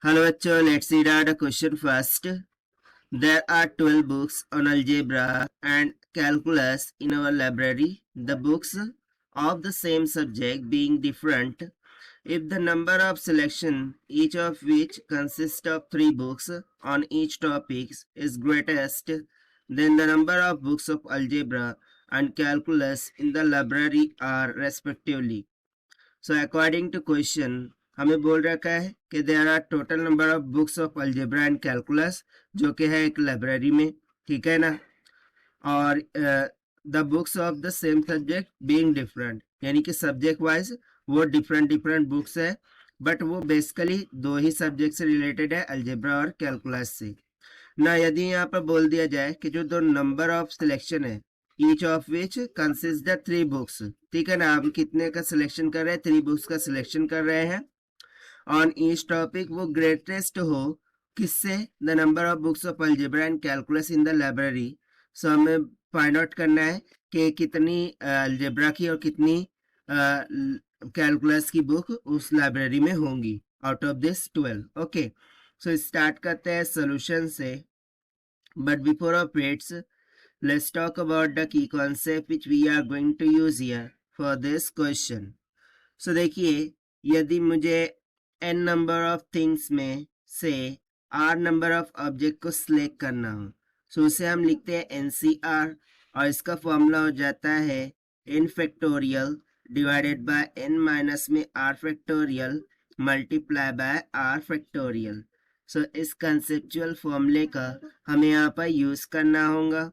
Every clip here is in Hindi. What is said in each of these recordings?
Hello bachcho, let's read out the question first. There are 12 books on algebra and calculus in our library. The books of the same subject being different. If the number of selection, each of which consists of 3 books on each topic, is greatest, then the number of books of algebra and calculus in the library are respectively. So according to question हमें बोल रखा है कि there are total number of books of algebra and calculus जो कि है एक लाइब्रेरी में, ठीक है ना। और the books of the same subject being different, यानी कि सब्जेक्ट वाइज वो डिफरेंट डिफरेंट बुक्स है, बट वो बेसिकली दो ही सब्जेक्ट से रिलेटेड है, अलजेब्रा और कैलकुलस से ना। यदि यहाँ पर बोल दिया जाए कि जो दो नंबर ऑफ सिलेक्शन है, each of which consist the 3 books, ठीक है ना। हम कितने का सिलेक्शन कर रहे हैं, 3 बुक्स का सिलेक्शन कर रहे हैं ऑन ईच टॉपिक, वो ग्रेटेस्ट हो किससे, the number of books of algebra and calculus in the library. So हमें फाइंड आउट करना है कि कितनी अलजेब्रा की और कितनी कैलकुलस की बुक उस लाइब्रेरी में होंगी out of this 12। Okay, so start करते हैं सोल्यूशन से, but before of its let's talk about the key concept which we are going to use here for this question. So देखिए, यदि मुझे n number of things में से r number of object को select करना हो, so उसे हम लिखते हैं NCR, और इसका फॉर्मूला हो जाता है n factorial divided by n minus में r factorial multiply by r factorial. So इस conceptual फॉर्मूले का हमें यहाँ पर यूज करना होगा।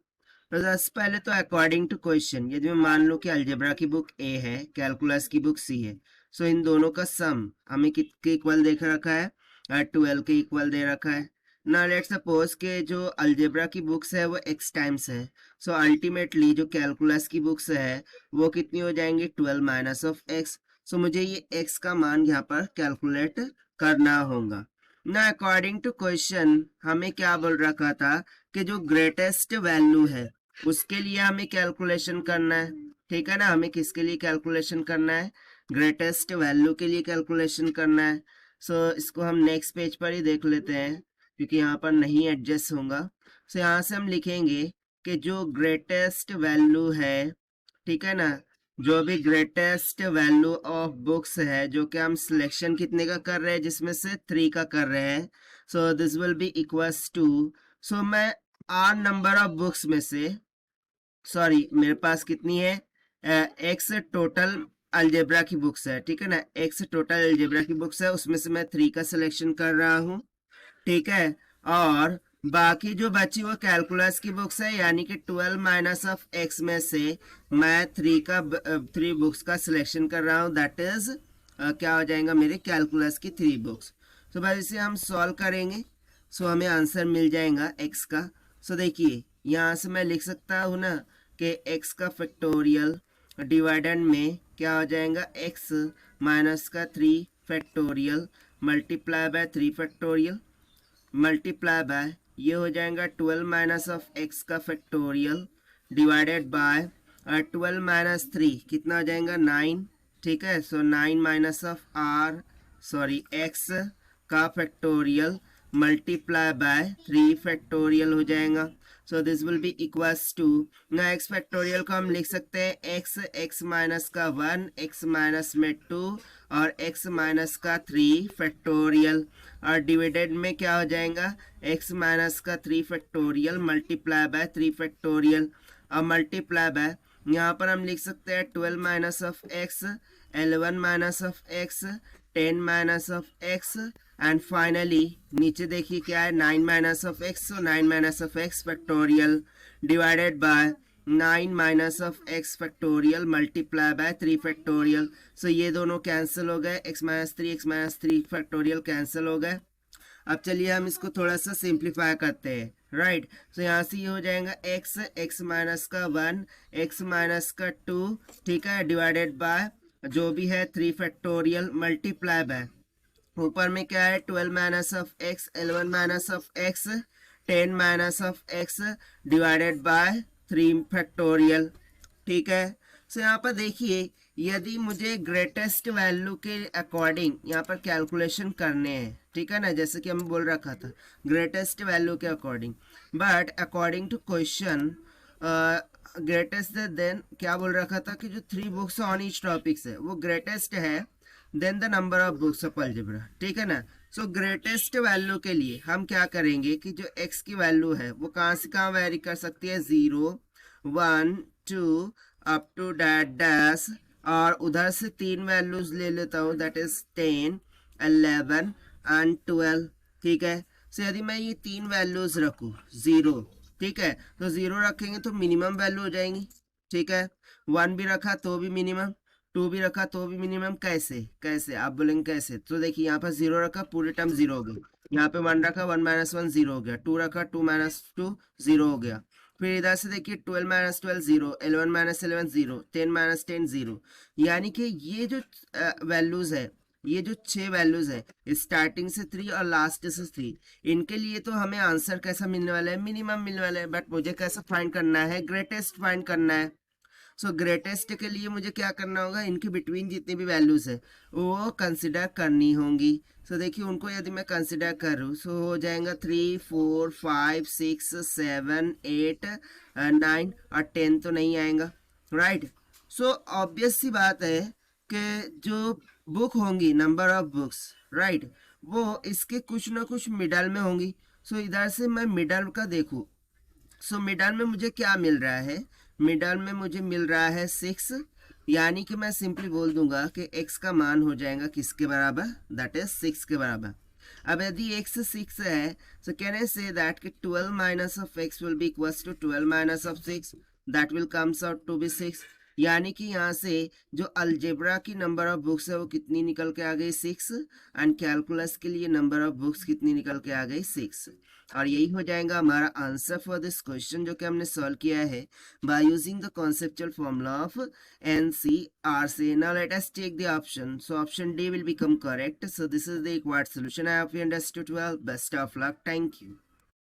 तो सबसे पहले तो अकॉर्डिंग टू क्वेश्चन, यदि मैं मान लूं कि अलजेब्रा की बुक ए है, कैलकुलस की बुक सी है, सो इन दोनों का सम हमें कितने इक्वल देख रखा है, 12 के इक्वल दे रखा है ना। लेट्स सपोज के जो अलजेब्रा की बुक्स है वो x टाइम्स है, सो अल्टीमेटली जो कैलकुलस की बुक्स है वो कितनी हो जाएंगी, 12 माइनस ऑफ x। सो मुझे ये x का मान यहाँ पर कैलकुलेट करना होगा ना। अकॉर्डिंग टू क्वेश्चन हमें क्या बोल रखा था कि जो ग्रेटेस्ट वैल्यू है उसके लिए हमें कैलकुलेशन करना है, ठीक है ना। हमें किसके लिए कैलकुलेशन करना है, ग्रेटेस्ट वैल्यू के लिए कैलकुलेशन करना है। सो इसको हम नेक्स्ट पेज पर ही देख लेते हैं क्योंकि यहाँ पर नहीं एडजस्ट होगा। सो यहाँ से हम लिखेंगे कि जो ग्रेटेस्ट वैल्यू है, ठीक है ना, जो भी ग्रेटेस्ट वैल्यू ऑफ बुक्स है जो कि हम सिलेक्शन कितने का कर रहे हैं, जिसमें से 3 का कर रहे हैं, so this will be equals to, so मैं आर नंबर ऑफ बुक्स में से, सॉरी मेरे पास कितनी है, एक्स टोटल अलजेब्रा की बुक्स है, ठीक है ना, एक्स टोटल अलजेब्रा की बुक्स है, उसमें से मैं 3 का सिलेक्शन कर रहा हूँ, ठीक है। और बाकी जो बची वो कैलकुलस की बुक्स है, यानी कि 12 माइनस ऑफ एक्स में से मैं 3 बुक्स का सिलेक्शन कर रहा हूँ, दैट इज क्या हो जाएगा मेरे कैलकुलस की 3 बुक्स। तो बस इसे हम सॉल्व करेंगे, सो हमें आंसर मिल जाएगा एक्स का। सो देखिए यहाँ से मैं लिख सकता हूँ ना कि एक्स का फैक्टोरियल डिवाइडेड में क्या हो जाएगा, एक्स माइनस का 3 factorial multiply by 3 factorial multiply by ये हो जाएगा 12 माइनस ऑफ एक्स का फैक्टोरियल डिवाइडेड बाय 12 माइनस 3 कितना हो जाएगा 9, ठीक है। So 9 minus of r sorry x का फैक्टोरियल मल्टीप्लाई बाय 3 फैक्टोरियल हो जाएगा। So this will be equals to, ना एक्स फैक्टोरियल को हम लिख सकते हैं एक्स माइनस का 1, एक्स माइनस में 2 और एक्स माइनस का 3 फैक्टोरियल, और डिवाइडेड में क्या हो जाएगा, एक्स माइनस का 3 फैक्टोरियल मल्टीप्लाई बाय 3 फैक्टोरियल, और मल्टीप्लाई बाय यहाँ पर हम लिख सकते हैं 12 minus of x, 11 minus of x, 10 minus of x, and finally नीचे देखिए क्या है, 9 minus of x, so 9 minus of x factorial divided by 9 minus of x factorial multiply by 3 factorial. So ये दोनों कैंसिल हो गए, x माइनस 3 फैक्टोरियल कैंसिल हो गए। अब चलिए हम इसको थोड़ा सा सिंप्लीफाई करते हैं, राइट। सो यहाँ से ये हो जाएगा x माइनस का 1, x माइनस का 2, ठीक है, डिवाइडेड बाय जो भी है 3 फैक्टोरियल मल्टीप्लाई बाय ऊपर में क्या है 12 minus of x, 11 minus of x, 10 minus of x divided by 3 factorial, ठीक है। सो यहाँ पर देखिए यदि मुझे ग्रेटेस्ट वैल्यू के अकॉर्डिंग यहाँ पर कैलकुलेशन करने हैं, ठीक है ना, जैसे कि हम बोल रखा था ग्रेटेस्ट वैल्यू के according, but according to question greatest then क्या बोल रखा था कि जो 3 बुक्स ऑन ईच टॉपिक्स है वो ग्रेटेस्ट है then the number of books of algebra, ठीक है ना। सो ग्रेटेस्ट वैल्यू के लिए हम क्या करेंगे कि जो x की वैल्यू है वो कहाँ से कहाँ वेरी कर सकती है, 0 1 2 अप टू डैश, और उधर से 3 वैल्यूज ले लेता हूँ, दैट इज 10 11 एंड 12, ठीक है। सो यदि मैं ये 3 वैल्यूज रखूँ 0, ठीक है, तो 0 रखेंगे तो मिनिमम वैल्यू हो जाएंगी, ठीक है। 1 भी रखा तो भी मिनिमम, 2 भी रखा तो भी मिनिमम, कैसे कैसे आप बोलेंगे कैसे, तो देखिए यहाँ पर 0 रखा पूरे टर्म 0 हो गए, यहाँ पे 1 रखा 1 माइनस 1 0 हो गया, 2 रखा 2 माइनस 2 0 हो गया, फिर इधर से देखिए 12 माइनस 12 0, 11 माइनस 11 0, 10 माइनस 10 0, यानी कि ये जो वैल्यूज है, ये जो 6 वैल्यूज है स्टार्टिंग से 3 और लास्ट से 3, इनके लिए तो हमें आंसर कैसा मिलने वाला है, मिनिमम मिलने वाला है, बट मुझे कैसा फाइंड करना है, ग्रेटेस्ट फाइंड करना है। सो ग्रेटेस्ट के लिए मुझे क्या करना होगा, इनके बिटवीन जितनी भी वैल्यूज है वो कंसिडर करनी होंगी। सो देखिए उनको यदि मैं कंसिडर करूँ सो हो जाएगा 3 4 5 6 7 8 9 और 10 तो नहीं आएगा, राइट। सो ऑब्वियस सी बात है कि जो बुक होंगी नंबर ऑफ बुक्स, राइट, वो इसके कुछ ना कुछ मिडल में होंगी। सो इधर से मैं मिडल का देखूँ, सो मिडल में मुझे क्या मिल रहा है, मिडल में मुझे मिल रहा है 6, यानी कि मैं सिंपली बोल दूंगा कि x का मान हो जाएगा किसके बराबर, दैट इज 6 के बराबर। अब यदि x 6 है सो कैन आई से दैट कि 12 minus of x will be equals to 12 minus of 6, that will comes out to be 6, यानी कि यहाँ से जो अलजेब्रा की नंबर ऑफ बुक्स है वो कितनी निकल के आ गई 6, एंड कैलकुलस के लिए नंबर ऑफ बुक्स कितनी निकल के आ गई 6, और यही हो जाएगा हमारा आंसर फॉर दिस क्वेश्चन जो कि हमने सॉल्व किया है by using the conceptual formula of NCRC. Now let us take the option. So option D will become correct. So this is the required solution. I hope you understood well. Best of luck. Thank you.